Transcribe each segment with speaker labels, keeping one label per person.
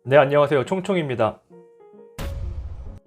Speaker 1: 네, 안녕하세요. 총총입니다.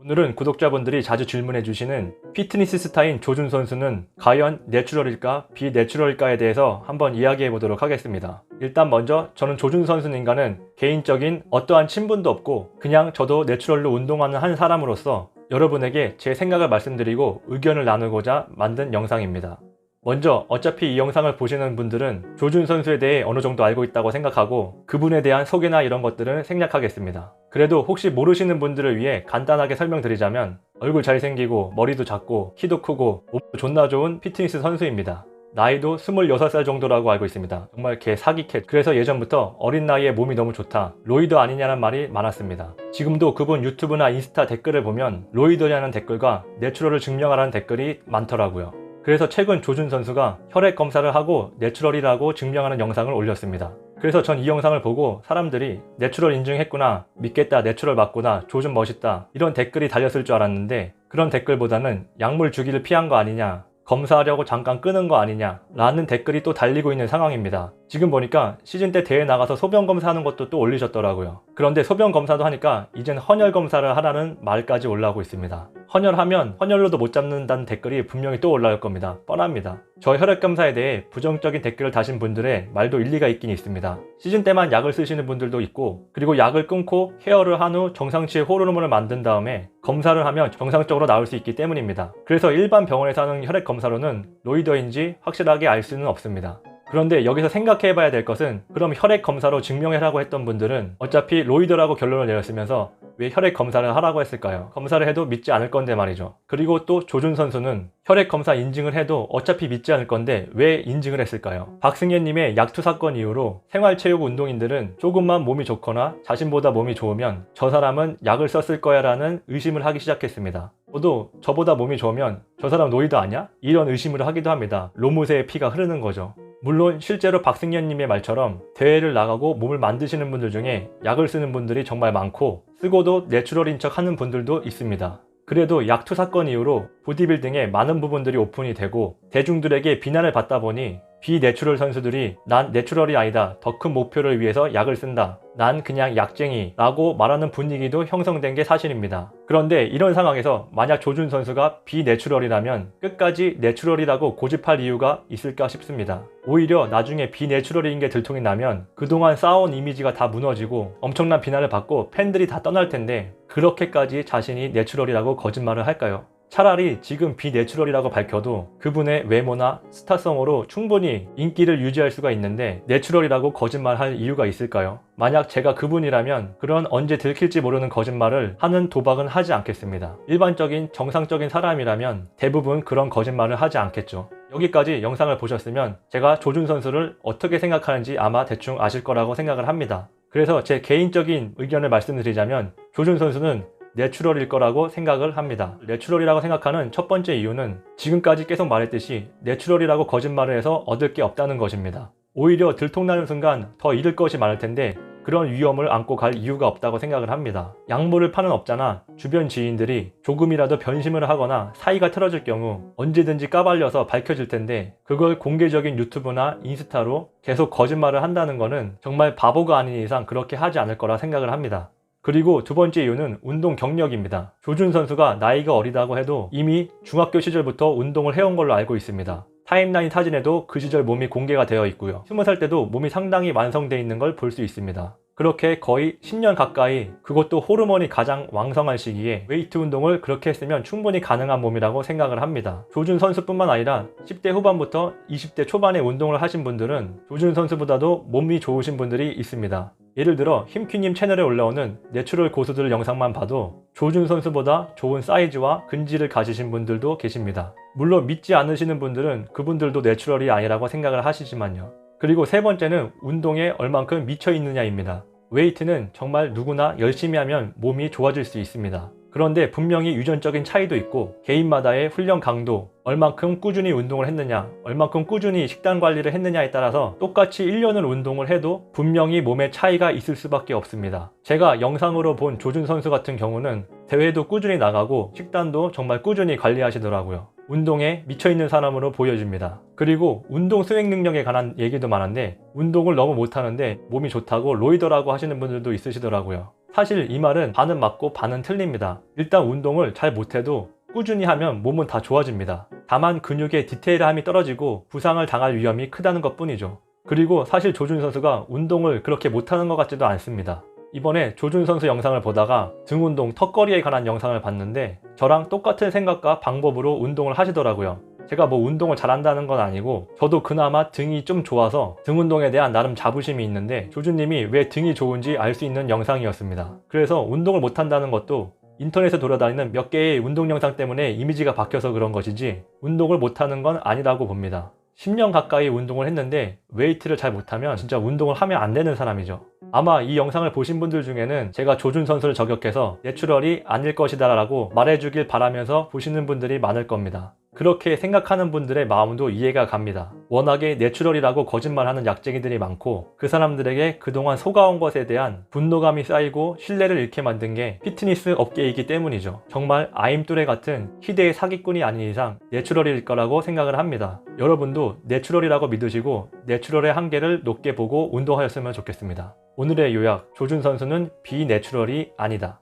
Speaker 1: 오늘은 구독자분들이 자주 질문해 주시는 피트니스 스타인 조준 선수는 과연 내추럴일까 비내추럴일까에 대해서 한번 이야기해 보도록 하겠습니다. 일단 먼저 저는 조준 선수님과는 개인적인 어떠한 친분도 없고 그냥 저도 내추럴로 운동하는 한 사람으로서 여러분에게 제 생각을 말씀드리고 의견을 나누고자 만든 영상입니다. 먼저 어차피 이 영상을 보시는 분들은 조준 선수에 대해 어느 정도 알고 있다고 생각하고 그분에 대한 소개나 이런 것들은 생략하겠습니다. 그래도 혹시 모르시는 분들을 위해 간단하게 설명드리자면 얼굴 잘생기고 머리도 작고 키도 크고 몸도 존나 좋은 피트니스 선수입니다. 나이도 26살 정도라고 알고 있습니다. 정말 개 사기캣. 그래서 예전부터 어린 나이에 몸이 너무 좋다, 로이더 아니냐는 말이 많았습니다. 지금도 그분 유튜브나 인스타 댓글을 보면 로이더냐는 댓글과 내추럴을 증명하라는 댓글이 많더라고요. 그래서 최근 조준 선수가 혈액 검사를 하고 내추럴이라고 증명하는 영상을 올렸습니다. 그래서 전 이 영상을 보고 사람들이 내추럴 인증했구나, 믿겠다, 내추럴 맞구나, 조준 멋있다 이런 댓글이 달렸을 줄 알았는데 그런 댓글보다는 약물 주기를 피한 거 아니냐, 검사하려고 잠깐 끄는 거 아니냐 라는 댓글이 또 달리고 있는 상황입니다. 지금 보니까 시즌 때 대회 나가서 소변 검사하는 것도 또 올리셨더라고요. 그런데 소변 검사도 하니까 이젠 헌혈 검사를 하라는 말까지 올라오고 있습니다. 헌혈하면 헌혈로도 못 잡는다는 댓글이 분명히 또 올라올 겁니다. 뻔합니다. 저 혈액 검사에 대해 부정적인 댓글을 다신 분들의 말도 일리가 있긴 있습니다. 시즌 때만 약을 쓰시는 분들도 있고, 그리고 약을 끊고 케어를 한 후 정상치의 호르몬을 만든 다음에 검사를 하면 정상적으로 나올 수 있기 때문입니다. 그래서 일반 병원에서 하는 혈액 검사로는 로이더인지 확실하게 알 수는 없습니다. 그런데 여기서 생각해 봐야 될 것은, 그럼 혈액 검사로 증명해라고 했던 분들은 어차피 로이더라고 결론을 내렸으면서 왜 혈액 검사를 하라고 했을까요? 검사를 해도 믿지 않을 건데 말이죠. 그리고 또 조준 선수는 혈액 검사 인증을 해도 어차피 믿지 않을 건데 왜 인증을 했을까요? 박승현님의 약투 사건 이후로 생활체육 운동인들은 조금만 몸이 좋거나 자신보다 몸이 좋으면 저 사람은 약을 썼을 거야 라는 의심을 하기 시작했습니다. 저도 저보다 몸이 좋으면 저 사람 로이더 아니야? 이런 의심을 하기도 합니다. 로무새의 피가 흐르는 거죠. 물론 실제로 박승현님의 말처럼 대회를 나가고 몸을 만드시는 분들 중에 약을 쓰는 분들이 정말 많고 쓰고도 내추럴인 척 하는 분들도 있습니다. 그래도 약투 사건 이후로 보디빌딩의 많은 부분들이 오픈이 되고 대중들에게 비난을 받다 보니 비내추럴 선수들이 난 내추럴이 아니다, 더 큰 목표를 위해서 약을 쓴다, 난 그냥 약쟁이 라고 말하는 분위기도 형성된 게 사실입니다. 그런데 이런 상황에서 만약 조준 선수가 비내추럴이라면 끝까지 내추럴이라고 고집할 이유가 있을까 싶습니다. 오히려 나중에 비내추럴인 게 들통이 나면 그동안 쌓아온 이미지가 다 무너지고 엄청난 비난을 받고 팬들이 다 떠날 텐데 그렇게까지 자신이 내추럴이라고 거짓말을 할까요? 차라리 지금 비내추럴이라고 밝혀도 그분의 외모나 스타성으로 충분히 인기를 유지할 수가 있는데 내추럴이라고 거짓말할 이유가 있을까요? 만약 제가 그분이라면 그런 언제 들킬지 모르는 거짓말을 하는 도박은 하지 않겠습니다. 일반적인 정상적인 사람이라면 대부분 그런 거짓말을 하지 않겠죠. 여기까지 영상을 보셨으면 제가 조준 선수를 어떻게 생각하는지 아마 대충 아실 거라고 생각을 합니다. 그래서 제 개인적인 의견을 말씀드리자면 조준 선수는 내추럴일 거라고 생각을 합니다. 내추럴이라고 생각하는 첫 번째 이유는 지금까지 계속 말했듯이 내추럴이라고 거짓말을 해서 얻을 게 없다는 것입니다. 오히려 들통나는 순간 더 잃을 것이 많을 텐데 그런 위험을 안고 갈 이유가 없다고 생각을 합니다. 약물을 파는 업자나 주변 지인들이 조금이라도 변심을 하거나 사이가 틀어질 경우 언제든지 까발려서 밝혀질 텐데 그걸 공개적인 유튜브나 인스타로 계속 거짓말을 한다는 거는 정말 바보가 아닌 이상 그렇게 하지 않을 거라 생각을 합니다. 그리고 두 번째 이유는 운동 경력입니다. 조준 선수가 나이가 어리다고 해도 이미 중학교 시절부터 운동을 해온 걸로 알고 있습니다. 타임라인 사진에도 그 시절 몸이 공개가 되어 있고요. 20살 때도 몸이 상당히 완성되어 있는 걸 볼 수 있습니다. 그렇게 거의 10년 가까이, 그것도 호르몬이 가장 왕성한 시기에 웨이트 운동을 그렇게 했으면 충분히 가능한 몸이라고 생각을 합니다. 조준 선수뿐만 아니라 10대 후반부터 20대 초반에 운동을 하신 분들은 조준 선수보다도 몸이 좋으신 분들이 있습니다. 예를 들어 힘큐님 채널에 올라오는 내추럴 고수들 영상만 봐도 조준 선수보다 좋은 사이즈와 근지를 가지신 분들도 계십니다. 물론 믿지 않으시는 분들은 그분들도 내추럴이 아니라고 생각을 하시지만요. 그리고 세 번째는 운동에 얼만큼 미쳐 있느냐입니다. 웨이트는 정말 누구나 열심히 하면 몸이 좋아질 수 있습니다. 그런데 분명히 유전적인 차이도 있고 개인마다의 훈련 강도, 얼만큼 꾸준히 운동을 했느냐, 얼만큼 꾸준히 식단 관리를 했느냐에 따라서 똑같이 1년을 운동을 해도 분명히 몸에 차이가 있을 수밖에 없습니다. 제가 영상으로 본 조준 선수 같은 경우는 대회도 꾸준히 나가고 식단도 정말 꾸준히 관리하시더라고요. 운동에 미쳐있는 사람으로 보여집니다. 그리고 운동 수행 능력에 관한 얘기도 많은데 운동을 너무 못하는데 몸이 좋다고 로이더라고 하시는 분들도 있으시더라고요. 사실 이 말은 반은 맞고 반은 틀립니다. 일단 운동을 잘 못해도 꾸준히 하면 몸은 다 좋아집니다. 다만 근육의 디테일함이 떨어지고 부상을 당할 위험이 크다는 것 뿐이죠. 그리고 사실 조준 선수가 운동을 그렇게 못하는 것 같지도 않습니다. 이번에 조준 선수 영상을 보다가 등 운동, 턱걸이에 관한 영상을 봤는데 저랑 똑같은 생각과 방법으로 운동을 하시더라고요. 제가 뭐 운동을 잘한다는 건 아니고 저도 그나마 등이 좀 좋아서 등 운동에 대한 나름 자부심이 있는데 조준님이 왜 등이 좋은지 알 수 있는 영상이었습니다. 그래서 운동을 못한다는 것도 인터넷에 돌아다니는 몇 개의 운동 영상 때문에 이미지가 바뀌어서 그런 것이지 운동을 못하는 건 아니라고 봅니다. 10년 가까이 운동을 했는데 웨이트를 잘 못하면 진짜 운동을 하면 안 되는 사람이죠. 아마 이 영상을 보신 분들 중에는 제가 조준 선수를 저격해서 내추럴이 아닐 것이다 라고 말해주길 바라면서 보시는 분들이 많을 겁니다. 그렇게 생각하는 분들의 마음도 이해가 갑니다. 워낙에 내추럴이라고 거짓말하는 약쟁이들이 많고 그 사람들에게 그동안 속아온 것에 대한 분노감이 쌓이고 신뢰를 잃게 만든 게 피트니스 업계이기 때문이죠. 정말 아임뚜레 같은 희대의 사기꾼이 아닌 이상 내추럴일 거라고 생각을 합니다. 여러분도 내추럴이라고 믿으시고 내추럴의 한계를 높게 보고 운동하였으면 좋겠습니다. 오늘의 요약, 조준 선수는 비내추럴이 아니다.